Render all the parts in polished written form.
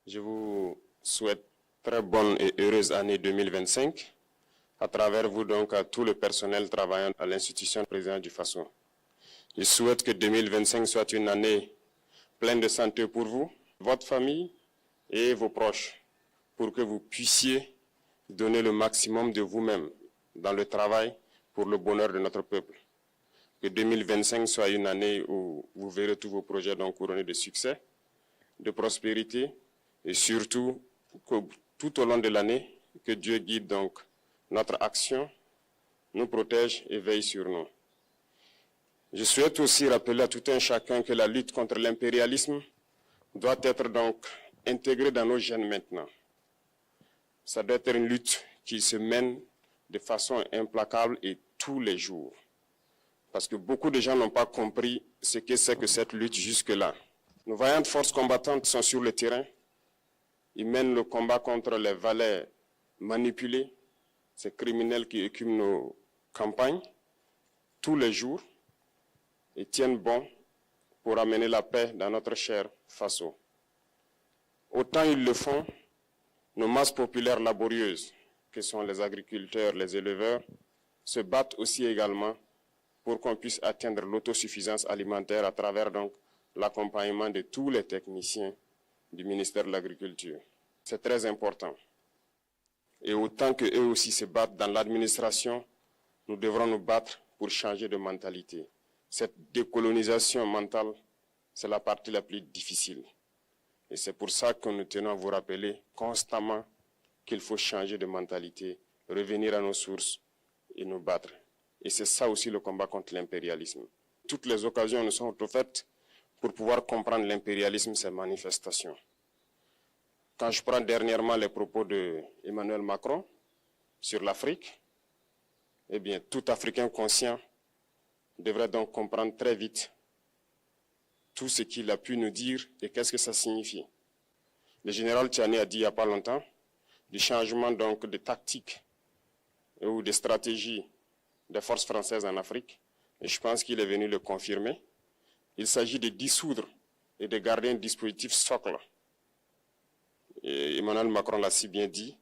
Je vous souhaite très bonne et heureuse année 2025, à travers vous donc à tout le personnel travaillant à l'institution présidente du Faso. Je souhaite que 2025 soit une année pleine de santé pour vous, votre famille et vos proches, pour que vous puissiez donner le maximum de vous-même dans le travail pour le bonheur de notre peuple. Que 2025 soit une année où vous verrez tous vos projets donc couronnés de succès, de prospérité et surtout que tout au long de l'année, que Dieu guide donc notre action, nous protège et veille sur nous. Je souhaite aussi rappeler à tout un chacun que la lutte contre l'impérialisme doit être donc intégrée dans nos gènes maintenant. Ça doit être une lutte qui se mène de façon implacable et tous les jours. Parce que beaucoup de gens n'ont pas compris ce que c'est que cette lutte jusque-là. Nos vaillantes forces combattantes sont sur le terrain. Ils mènent le combat contre les valets manipulés, ces criminels qui écument nos campagnes tous les jours et tiennent bon pour amener la paix dans notre cher Faso. Autant ils le font, nos masses populaires laborieuses, que sont les agriculteurs, les éleveurs, se battent aussi également pour qu'on puisse atteindre l'autosuffisance alimentaire à travers donc l'accompagnement de tous les techniciens du ministère de l'Agriculture. C'est très important. Et autant qu'eux aussi se battent dans l'administration, nous devrons nous battre pour changer de mentalité. Cette décolonisation mentale, c'est la partie la plus difficile. Et c'est pour ça que nous tenons à vous rappeler constamment qu'il faut changer de mentalité, revenir à nos sources et nous battre. Et c'est ça aussi le combat contre l'impérialisme. Toutes les occasions nous sont offertes pour pouvoir comprendre l'impérialisme, ses manifestations. Quand je prends dernièrement les propos d'Emmanuel Macron sur l'Afrique, eh bien, tout Africain conscient devrait donc comprendre très vite tout ce qu'il a pu nous dire et qu'est-ce que ça signifie. Le général Tchani a dit il n'y a pas longtemps du changement donc de tactique ou de stratégie des forces françaises en Afrique, et je pense qu'il est venu le confirmer. Il s'agit de dissoudre et de garder un dispositif socle. Et Emmanuel Macron l'a si bien dit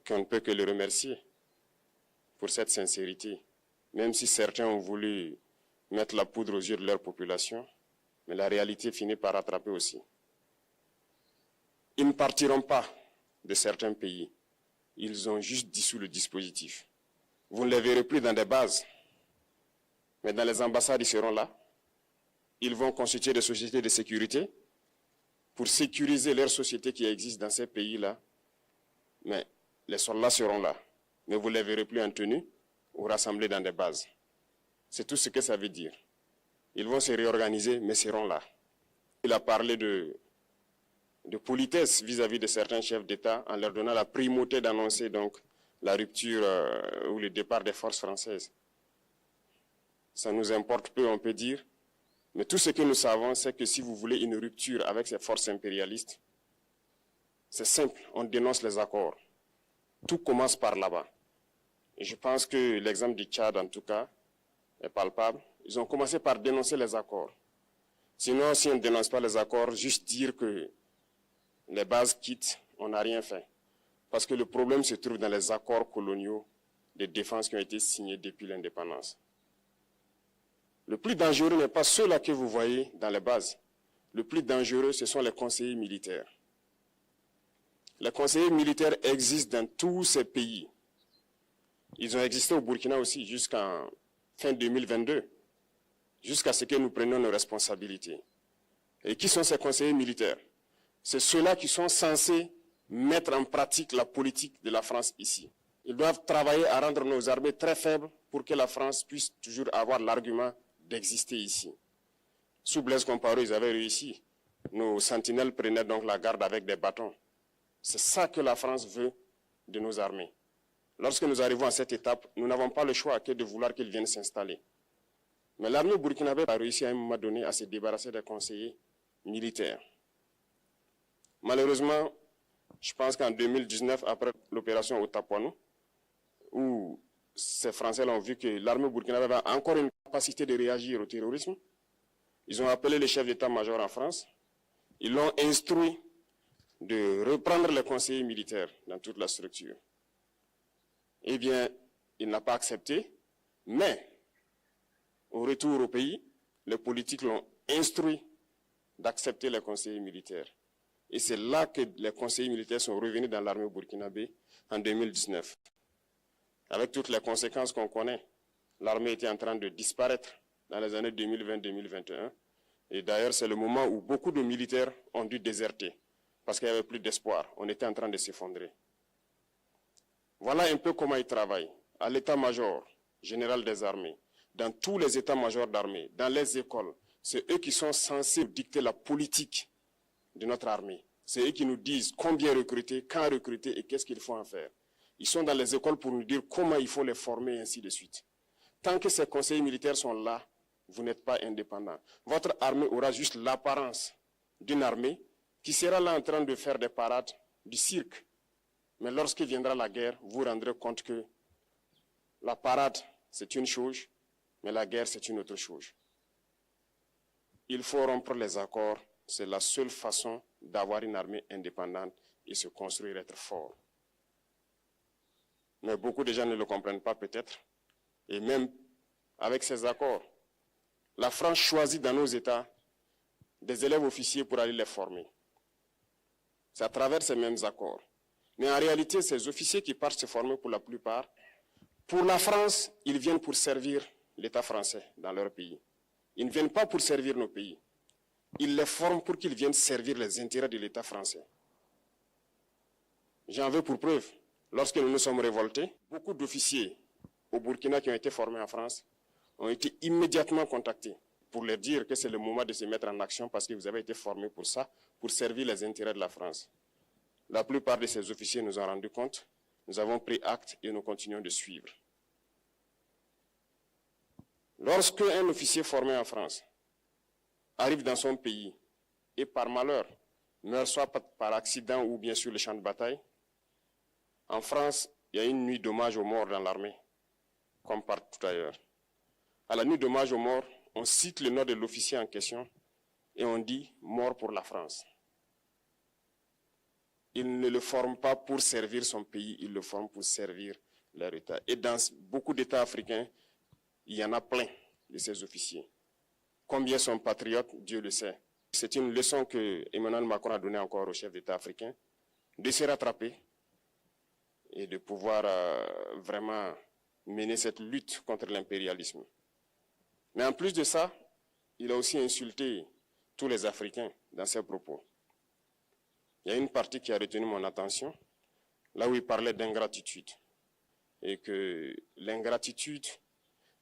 qu'on ne peut que le remercier pour cette sincérité, même si certains ont voulu mettre la poudre aux yeux de leur population, mais la réalité finit par rattraper aussi. Ils ne partiront pas de certains pays, ils ont juste dissous le dispositif. Vous ne les verrez plus dans des bases, mais dans les ambassades, ils seront là. Ils vont constituer des sociétés de sécurité pour sécuriser leurs sociétés qui existent dans ces pays-là. Mais les soldats seront là, mais vous ne les verrez plus en tenue ou rassemblés dans des bases. C'est tout ce que ça veut dire. Ils vont se réorganiser, mais seront là. Il a parlé de politesse vis-à-vis de certains chefs d'État en leur donnant la primauté d'annoncer donc la rupture ou le départ des forces françaises. Ça nous importe peu, on peut dire, mais tout ce que nous savons, c'est que si vous voulez une rupture avec ces forces impérialistes, c'est simple, on dénonce les accords. Tout commence par là-bas. Et je pense que l'exemple du Tchad, en tout cas, est palpable. Ils ont commencé par dénoncer les accords. Sinon, si on ne dénonce pas les accords, juste dire que les bases quittent, on n'a rien fait. Parce que le problème se trouve dans les accords coloniaux de défense qui ont été signés depuis l'indépendance. Le plus dangereux n'est pas ceux-là que vous voyez dans les bases. Le plus dangereux, ce sont les conseillers militaires. Les conseillers militaires existent dans tous ces pays. Ils ont existé au Burkina aussi jusqu'en fin 2022, jusqu'à ce que nous prenions nos responsabilités. Et qui sont ces conseillers militaires? C'est ceux-là qui sont censés mettre en pratique la politique de la France ici. Ils doivent travailler à rendre nos armées très faibles pour que la France puisse toujours avoir l'argument d'exister ici. Sous Blaise Compaoré, ils avaient réussi. Nos sentinelles prenaient donc la garde avec des bâtons. C'est ça que la France veut de nos armées. Lorsque nous arrivons à cette étape, nous n'avons pas le choix que de vouloir qu'ils viennent s'installer. Mais l'armée burkinabé a réussi à un moment donné à se débarrasser des conseillers militaires. Malheureusement, je pense qu'en 2019, après l'opération Otapuano, où ces Français ont vu que l'armée burkinabé avait encore une capacité de réagir au terrorisme, ils ont appelé le chef d'état-major en France, ils l'ont instruit de reprendre les conseillers militaires dans toute la structure. Eh bien, il n'a pas accepté, mais au retour au pays, les politiques l'ont instruit d'accepter les conseillers militaires. Et c'est là que les conseillers militaires sont revenus dans l'armée burkinabé en 2019. Avec toutes les conséquences qu'on connaît, l'armée était en train de disparaître dans les années 2020-2021. Et d'ailleurs, c'est le moment où beaucoup de militaires ont dû déserter parce qu'il n'y avait plus d'espoir. On était en train de s'effondrer. Voilà un peu comment ils travaillent. À l'état-major général des armées, dans tous les états-majors d'armée, dans les écoles, c'est eux qui sont censés dicter la politique de notre armée. C'est eux qui nous disent combien recruter, quand recruter et qu'est-ce qu'il faut en faire. Ils sont dans les écoles pour nous dire comment il faut les former et ainsi de suite. Tant que ces conseillers militaires sont là, vous n'êtes pas indépendant. Votre armée aura juste l'apparence d'une armée qui sera là en train de faire des parades, du cirque. Mais lorsque viendra la guerre, vous vous rendrez compte que la parade, c'est une chose, mais la guerre, c'est une autre chose. Il faut rompre les accords. C'est la seule façon d'avoir une armée indépendante et se construire, être fort. Mais beaucoup de gens ne le comprennent pas peut-être. Et même avec ces accords, la France choisit dans nos États des élèves officiers pour aller les former. C'est à travers ces mêmes accords. Mais en réalité, ces officiers qui partent se former pour la plupart, pour la France, ils viennent pour servir l'État français dans leur pays. Ils ne viennent pas pour servir nos pays. Ils les forment pour qu'ils viennent servir les intérêts de l'État français. J'en veux pour preuve. Lorsque nous nous sommes révoltés, beaucoup d'officiers au Burkina qui ont été formés en France ont été immédiatement contactés pour leur dire que c'est le moment de se mettre en action parce que vous avez été formés pour ça, pour servir les intérêts de la France. La plupart de ces officiers nous ont rendu compte, nous avons pris acte et nous continuons de suivre. Lorsque un officier formé en France arrive dans son pays et par malheur meurt soit par accident ou bien sur le champ de bataille, en France, il y a une nuit d'hommage aux morts dans l'armée, comme partout ailleurs. À la nuit d'hommage aux morts, on cite le nom de l'officier en question et on dit « mort pour la France ». Il ne le forme pas pour servir son pays, il le forme pour servir leur État. Et dans beaucoup d'États africains, il y en a plein de ces officiers. Combien sont patriotes, Dieu le sait. C'est une leçon que Emmanuel Macron a donnée encore aux chefs d'État africains, de se rattraper et de pouvoir vraiment mener cette lutte contre l'impérialisme. Mais en plus de ça, il a aussi insulté tous les Africains dans ses propos. Il y a une partie qui a retenu mon attention, là où il parlait d'ingratitude, et que l'ingratitude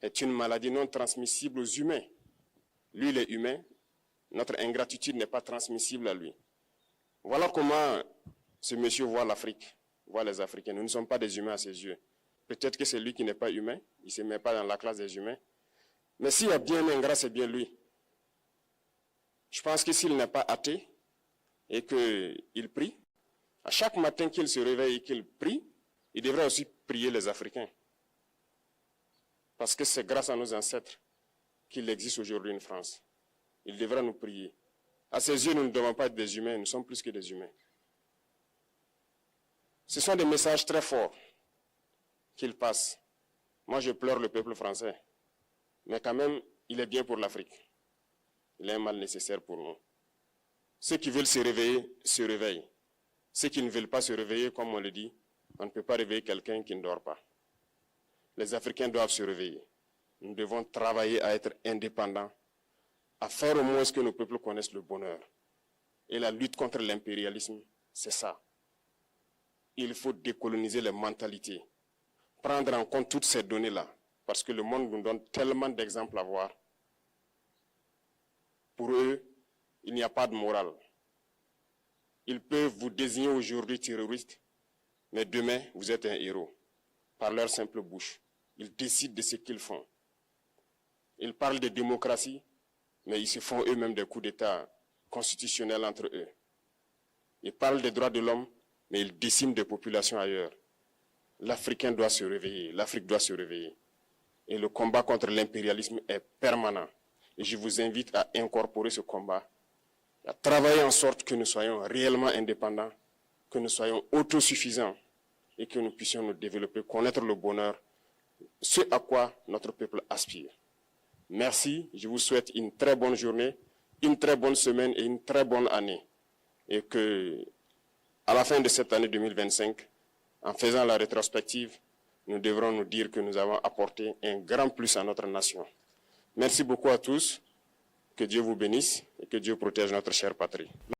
est une maladie non transmissible aux humains. Lui, il est humain, notre ingratitude n'est pas transmissible à lui. Voilà comment ce monsieur voit l'Afrique, voit les Africains. Nous ne sommes pas des humains à ses yeux. Peut-être que c'est lui qui n'est pas humain, il ne se met pas dans la classe des humains. Mais s'il y a bien un ingrat, c'est bien lui. Je pense que s'il n'est pas athée et qu'il prie, à chaque matin qu'il se réveille et qu'il prie, il devrait aussi prier les Africains. Parce que c'est grâce à nos ancêtres qu'il existe aujourd'hui une France. Il devra nous prier. À ses yeux, nous ne devons pas être des humains, nous sommes plus que des humains. Ce sont des messages très forts qu'il passe. Moi, je pleure le peuple français. Mais quand même, il est bien pour l'Afrique. Il est un mal nécessaire pour nous. Ceux qui veulent se réveiller, se réveillent. Ceux qui ne veulent pas se réveiller, comme on le dit, on ne peut pas réveiller quelqu'un qui ne dort pas. Les Africains doivent se réveiller. Nous devons travailler à être indépendants, à faire au moins ce que nos peuples connaissent le bonheur. Et la lutte contre l'impérialisme, c'est ça. Il faut décoloniser les mentalités, prendre en compte toutes ces données-là, parce que le monde nous donne tellement d'exemples à voir. Pour eux, il n'y a pas de morale. Ils peuvent vous désigner aujourd'hui terroriste, mais demain, vous êtes un héros, par leur simple bouche. Ils décident de ce qu'ils font. Ils parlent de démocratie, mais ils se font eux-mêmes des coups d'État constitutionnels entre eux. Ils parlent des droits de l'homme, mais ils déciment des populations ailleurs. L'Africain doit se réveiller, l'Afrique doit se réveiller. Et le combat contre l'impérialisme est permanent. Et je vous invite à incorporer ce combat à travailler en sorte que nous soyons réellement indépendants, que nous soyons autosuffisants et que nous puissions nous développer, connaître le bonheur, ce à quoi notre peuple aspire. Merci, je vous souhaite une très bonne journée, une très bonne semaine et une très bonne année. Et que, à la fin de cette année 2025, en faisant la rétrospective, nous devrons nous dire que nous avons apporté un grand plus à notre nation. Merci beaucoup à tous, que Dieu vous bénisse et que Dieu protège notre chère patrie.